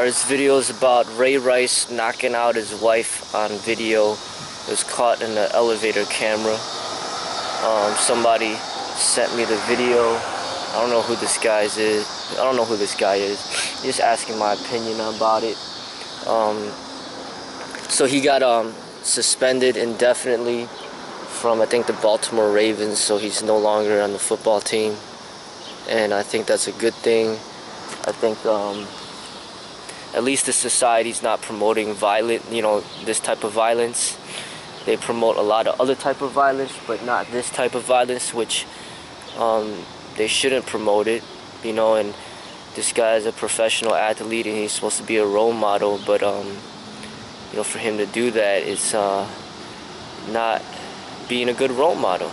This video is about Ray Rice knocking out his wife on video. It was caught in the elevator camera. Somebody sent me the video. I don't know who this guy is. Just asking my opinion about it. So he got suspended indefinitely from, I think, the Baltimore Ravens, so he's no longer on the football team, and I think that's a good thing. I think at least the society's not promoting this type of violence. They promote a lot of other type of violence, but not this type of violence, which they shouldn't promote it, and this guy is a professional athlete and he's supposed to be a role model, but for him to do that is not being a good role model,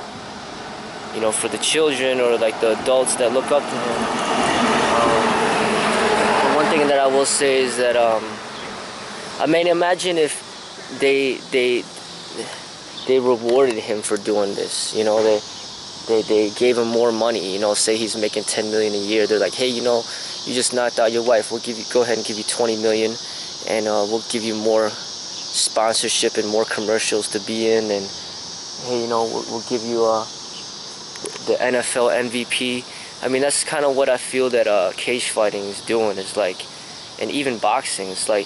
for the children or like the adults that look up to him. The one thing that I will say is that I mean, imagine if they rewarded him for doing this. They gave him more money. Say he's making $10 million a year. They're like, hey, you just knocked out your wife. We'll go ahead and give you $20 million, and we'll give you more sponsorship and more commercials to be in, and hey, we'll give you the NFL MVP. I mean, that's kind of what I feel that cage fighting is doing. Is like, and even boxing, it's like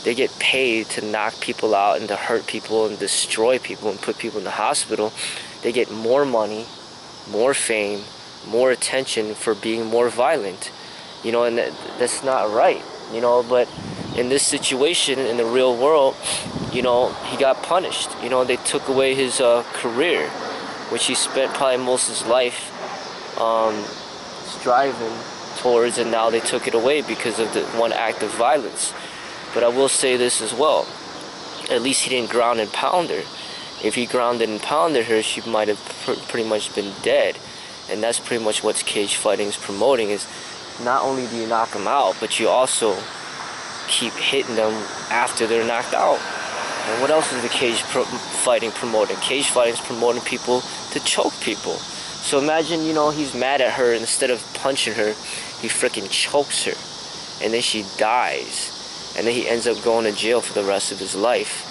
they get paid to knock people out and to hurt people and destroy people and put people in the hospital. They get more money, more fame, more attention for being more violent, and that's not right, but in this situation, in the real world, he got punished. They took away his career, which he spent probably most of his life striving towards, and now they took it away because of the one act of violence. But I will say this as well, at least he didn't ground and pound her. If he grounded and pounded her, she might have pretty much been dead. And that's pretty much what cage fighting is promoting, is not only do you knock them out, but you also keep hitting them after they're knocked out. And what else is the cage fighting promoting? Cage fighting is promoting people to choke people. So imagine, he's mad at her, and instead of punching her, he freaking chokes her. And then she dies. And then he ends up going to jail for the rest of his life.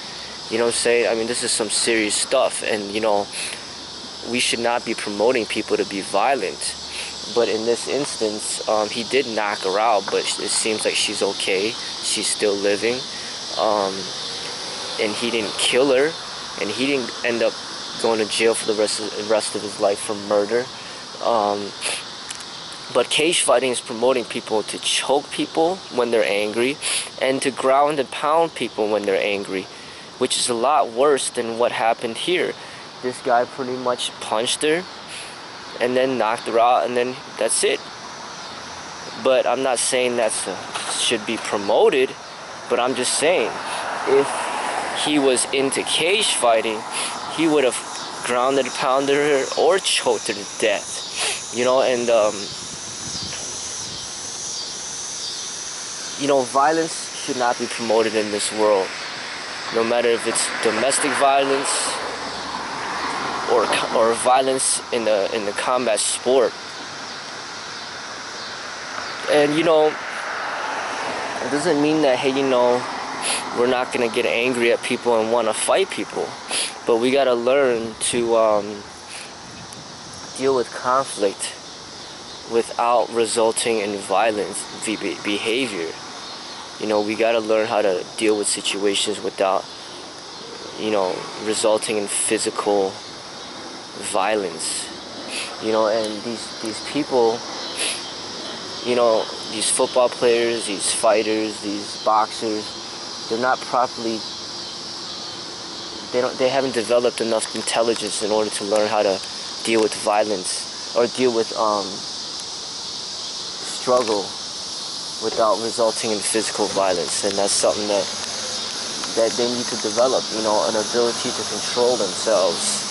You know what I'm saying? I mean, this is some serious stuff. And, we should not be promoting people to be violent. But in this instance, he did knock her out, but it seems like she's okay. She's still living. And he didn't kill her, and he didn't end up going to jail for the rest of his life for murder. But cage fighting is promoting people to choke people when they're angry, and to ground and pound people when they're angry, which is a lot worse than what happened here. This guy pretty much punched her and then knocked her out, and then that's it. But I'm not saying that should be promoted, but I'm just saying, if he was into cage fighting, he would have grounded and pounded her or choked her to death. And violence should not be promoted in this world, no matter if it's domestic violence or violence in the combat sport. And it doesn't mean that, hey, we're not gonna get angry at people and want to fight people, but we gotta learn to deal with conflict without resulting in violent behavior. We gotta learn how to deal with situations without resulting in physical violence. And these people, these football players, these fighters, these boxers, they're not properly, they haven't developed enough intelligence in order to learn how to deal with violence, or deal with struggle without resulting in physical violence. And that's something that they need to develop, an ability to control themselves.